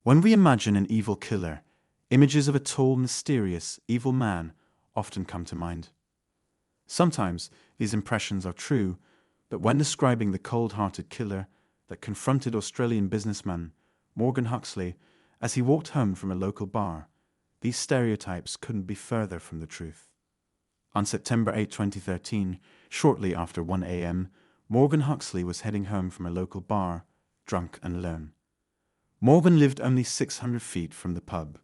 When we imagine an evil killer, images of a tall, mysterious, evil man often come to mind. Sometimes these impressions are true, but when describing the cold-hearted killer that confronted Australian businessman Morgan Huxley as he walked home from a local bar, these stereotypes couldn't be further from the truth. On September 8, 2013, shortly after 1 a.m., Morgan Huxley was heading home from a local bar, drunk and alone. Morgan lived only 600 feet from the pub,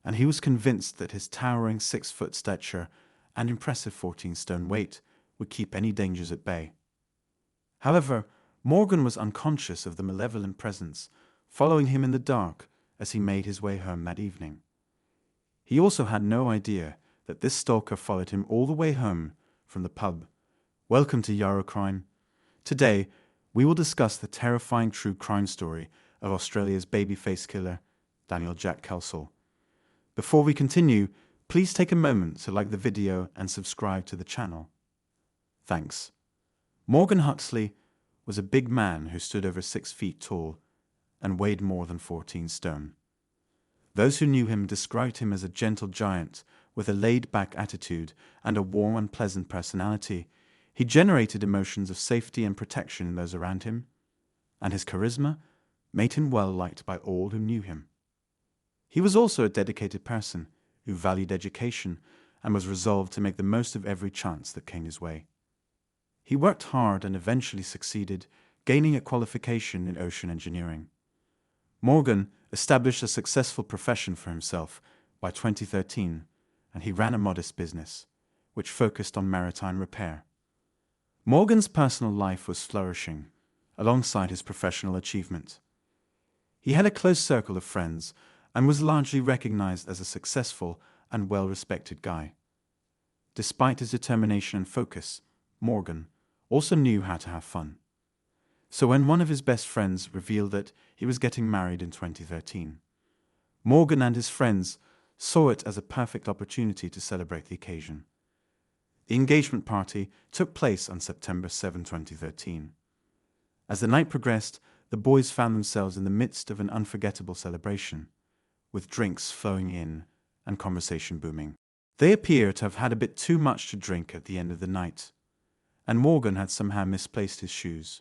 and he was convinced that his towering 6-foot stature and impressive 14-stone weight would keep any dangers at bay. However, Morgan was unconscious of the malevolent presence following him in the dark as he made his way home that evening. He also had no idea that this stalker followed him all the way home from the pub. Welcome to YARO Crime. Today, we will discuss the terrifying true crime story of Australia's babyface killer, Daniel Jack Kelsall. Before we continue, please take a moment to like the video and subscribe to the channel. Thanks. Morgan Huxley was a big man who stood over 6 feet tall and weighed more than 14 stone. Those who knew him described him as a gentle giant with a laid-back attitude and a warm and pleasant personality. He generated emotions of safety and protection in those around him, and his charisma made him well-liked by all who knew him. He was also a dedicated person who valued education and was resolved to make the most of every chance that came his way. He worked hard and eventually succeeded, gaining a qualification in ocean engineering. Morgan established a successful profession for himself by 2013, and he ran a modest business, which focused on maritime repair. Morgan's personal life was flourishing, alongside his professional achievement. He had a close circle of friends and was largely recognized as a successful and well-respected guy. Despite his determination and focus, Morgan also knew how to have fun. So when one of his best friends revealed that he was getting married in 2013, Morgan and his friends saw it as a perfect opportunity to celebrate the occasion. The engagement party took place on September 7, 2013. As the night progressed, the boys found themselves in the midst of an unforgettable celebration, with drinks flowing in and conversation booming. They appear to have had a bit too much to drink at the end of the night, and Morgan had somehow misplaced his shoes.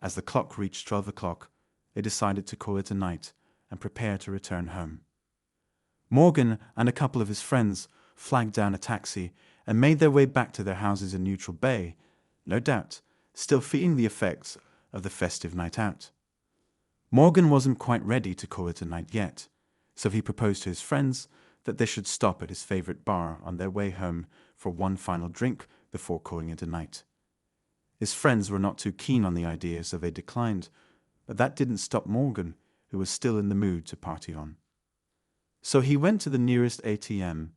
As the clock reached 12 o'clock, they decided to call it a night and prepare to return home. Morgan and a couple of his friends flagged down a taxi and made their way back to their houses in Neutral Bay, no doubt, still feeling the effects of the festive night out. Morgan wasn't quite ready to call it a night yet, so he proposed to his friends that they should stop at his favorite bar on their way home for one final drink before calling it a night. His friends were not too keen on the idea, so they declined, but that didn't stop Morgan, who was still in the mood to party on. So he went to the nearest ATM,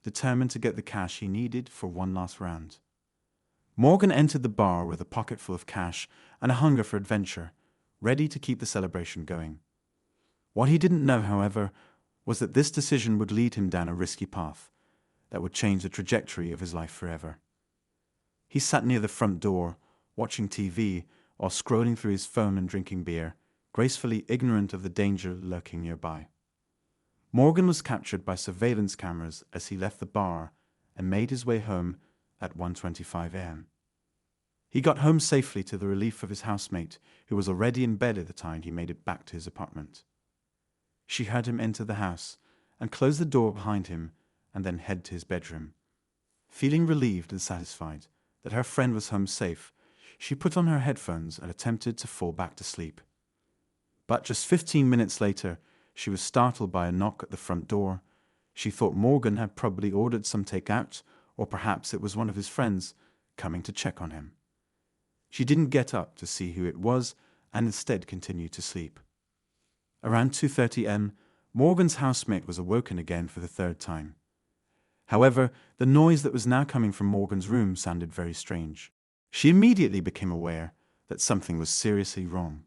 determined to get the cash he needed for one last round. Morgan entered the bar with a pocket full of cash and a hunger for adventure, ready to keep the celebration going. What he didn't know, however, was that this decision would lead him down a risky path that would change the trajectory of his life forever. He sat near the front door, watching TV or scrolling through his phone and drinking beer, gracefully ignorant of the danger lurking nearby. Morgan was captured by surveillance cameras as he left the bar and made his way home at 1:25 a.m. He got home safely to the relief of his housemate, who was already in bed at the time he made it back to his apartment. She heard him enter the house and close the door behind him and then head to his bedroom. Feeling relieved and satisfied that her friend was home safe, she put on her headphones and attempted to fall back to sleep. But just 15 minutes later, she was startled by a knock at the front door. She thought Morgan had probably ordered some takeout, or perhaps it was one of his friends coming to check on him. She didn't get up to see who it was and instead continued to sleep. Around 2:30 a.m., Morgan's housemate was awoken again for the third time. However, the noise that was now coming from Morgan's room sounded very strange. She immediately became aware that something was seriously wrong.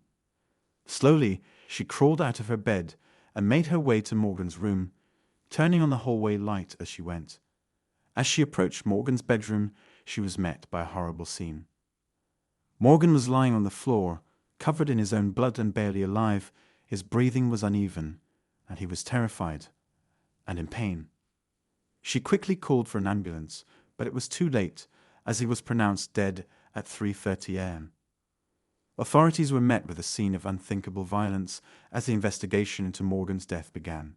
Slowly, she crawled out of her bed and made her way to Morgan's room, turning on the hallway light as she went. As she approached Morgan's bedroom, she was met by a horrible scene. Morgan was lying on the floor, covered in his own blood and barely alive, His breathing was uneven, and he was terrified and in pain. She quickly called for an ambulance, but it was too late, as he was pronounced dead at 3:30 a.m. Authorities were met with a scene of unthinkable violence as the investigation into Morgan's death began.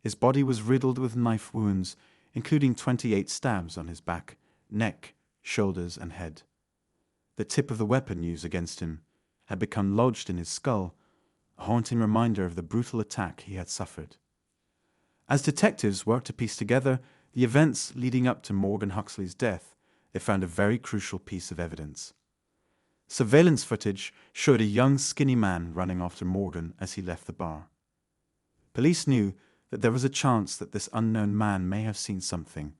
His body was riddled with knife wounds, including 28 stabs on his back, neck, shoulders, and head. The tip of the weapon used against him had become lodged in his skull, a haunting reminder of the brutal attack he had suffered. As detectives worked to piece together the events leading up to Morgan Huxley's death, they found a very crucial piece of evidence. Surveillance footage showed a young, skinny man running after Morgan as he left the bar. Police knew that there was a chance that this unknown man may have seen something,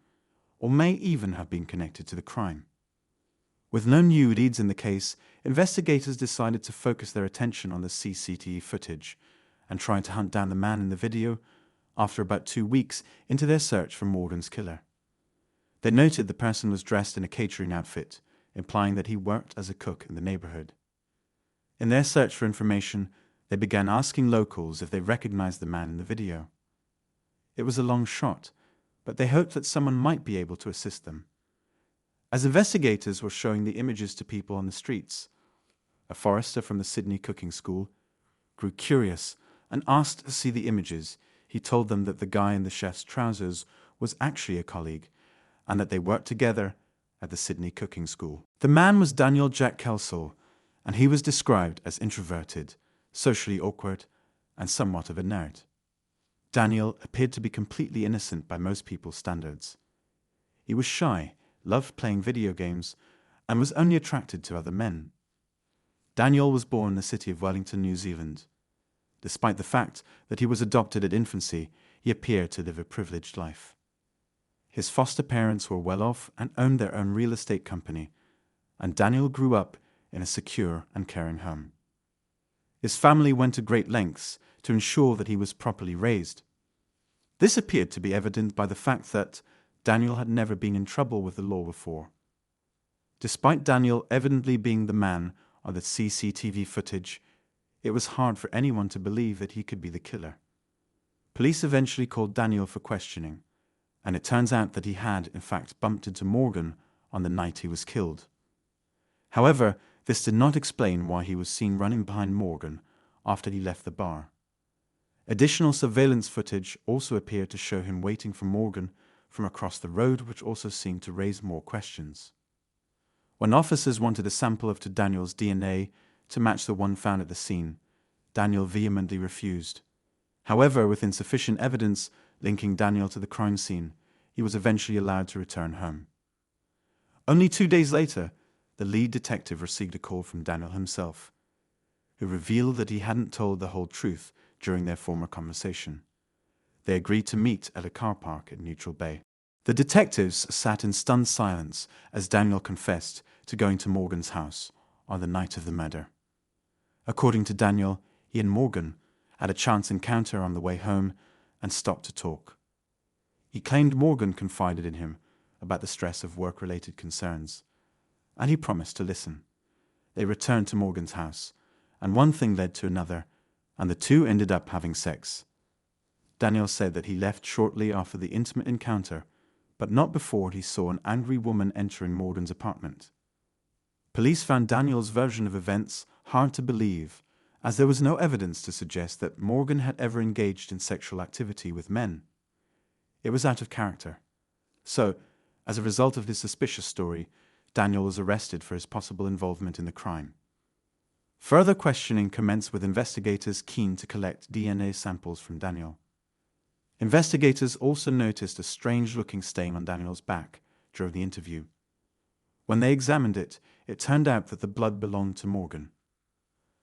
or may even have been connected to the crime. With no new leads in the case, investigators decided to focus their attention on the CCTV footage and try to hunt down the man in the video after about 2 weeks into their search for Morgan's killer. They noted the person was dressed in a catering outfit, implying that he worked as a cook in the neighborhood. In their search for information, they began asking locals if they recognized the man in the video. It was a long shot, but they hoped that someone might be able to assist them. As investigators were showing the images to people on the streets, a forester from the Sydney cooking school grew curious and asked to see the images. He told them that the guy in the chef's trousers was actually a colleague and that they worked together at the Sydney cooking school. The man was Daniel Jack Kelsall, and he was described as introverted, socially awkward, and somewhat of a nerd. Daniel appeared to be completely innocent by most people's standards. He was shy, loved playing video games, and was only attracted to other men. Daniel was born in the city of Wellington, New Zealand. Despite the fact that he was adopted at infancy, he appeared to live a privileged life. His foster parents were well off and owned their own real estate company, and Daniel grew up in a secure and caring home. His family went to great lengths to ensure that he was properly raised. This appeared to be evident by the fact that Daniel had never been in trouble with the law before. Despite Daniel evidently being the man on the CCTV footage, it was hard for anyone to believe that he could be the killer. Police eventually called Daniel for questioning, and it turns out that he had, in fact, bumped into Morgan on the night he was killed. However, this did not explain why he was seen running behind Morgan after he left the bar. Additional surveillance footage also appeared to show him waiting for Morgan from across the road, which also seemed to raise more questions. When officers wanted a sample of Daniel's DNA to match the one found at the scene, Daniel vehemently refused. However, with insufficient evidence linking Daniel to the crime scene, he was eventually allowed to return home. Only 2 days later, the lead detective received a call from Daniel himself, who revealed that he hadn't told the whole truth during their former conversation. They agreed to meet at a car park at Neutral Bay. The detectives sat in stunned silence as Daniel confessed to going to Morgan's house on the night of the murder. According to Daniel, he and Morgan had a chance encounter on the way home and stopped to talk. He claimed Morgan confided in him about the stress of work-related concerns, and he promised to listen. They returned to Morgan's house, and one thing led to another, and the two ended up having sex. Daniel said that he left shortly after the intimate encounter, but not before he saw an angry woman entering Morgan's apartment. Police found Daniel's version of events hard to believe, as there was no evidence to suggest that Morgan had ever engaged in sexual activity with men. It was out of character. So, as a result of his suspicious story, Daniel was arrested for his possible involvement in the crime. Further questioning commenced with investigators keen to collect DNA samples from Daniel. Investigators also noticed a strange-looking stain on Daniel's back during the interview. When they examined it, it turned out that the blood belonged to Morgan.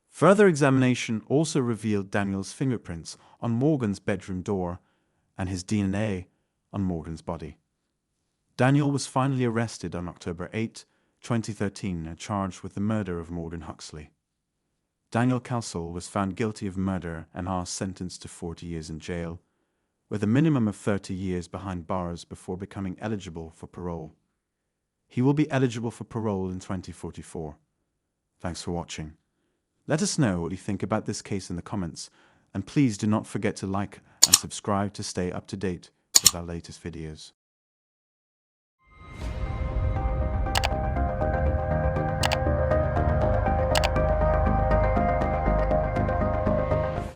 Further examination also revealed Daniel's fingerprints on Morgan's bedroom door and his DNA on Morgan's body. Daniel was finally arrested on October 8, 2013 and charged with the murder of Morgan Huxley. Daniel Kelsall was found guilty of murder and was sentenced to 40 years in jail, with a minimum of 30 years behind bars before becoming eligible for parole. He will be eligible for parole in 2044. Thanks for watching. Let us know what you think about this case in the comments, and please do not forget to like and subscribe to stay up to date with our latest videos.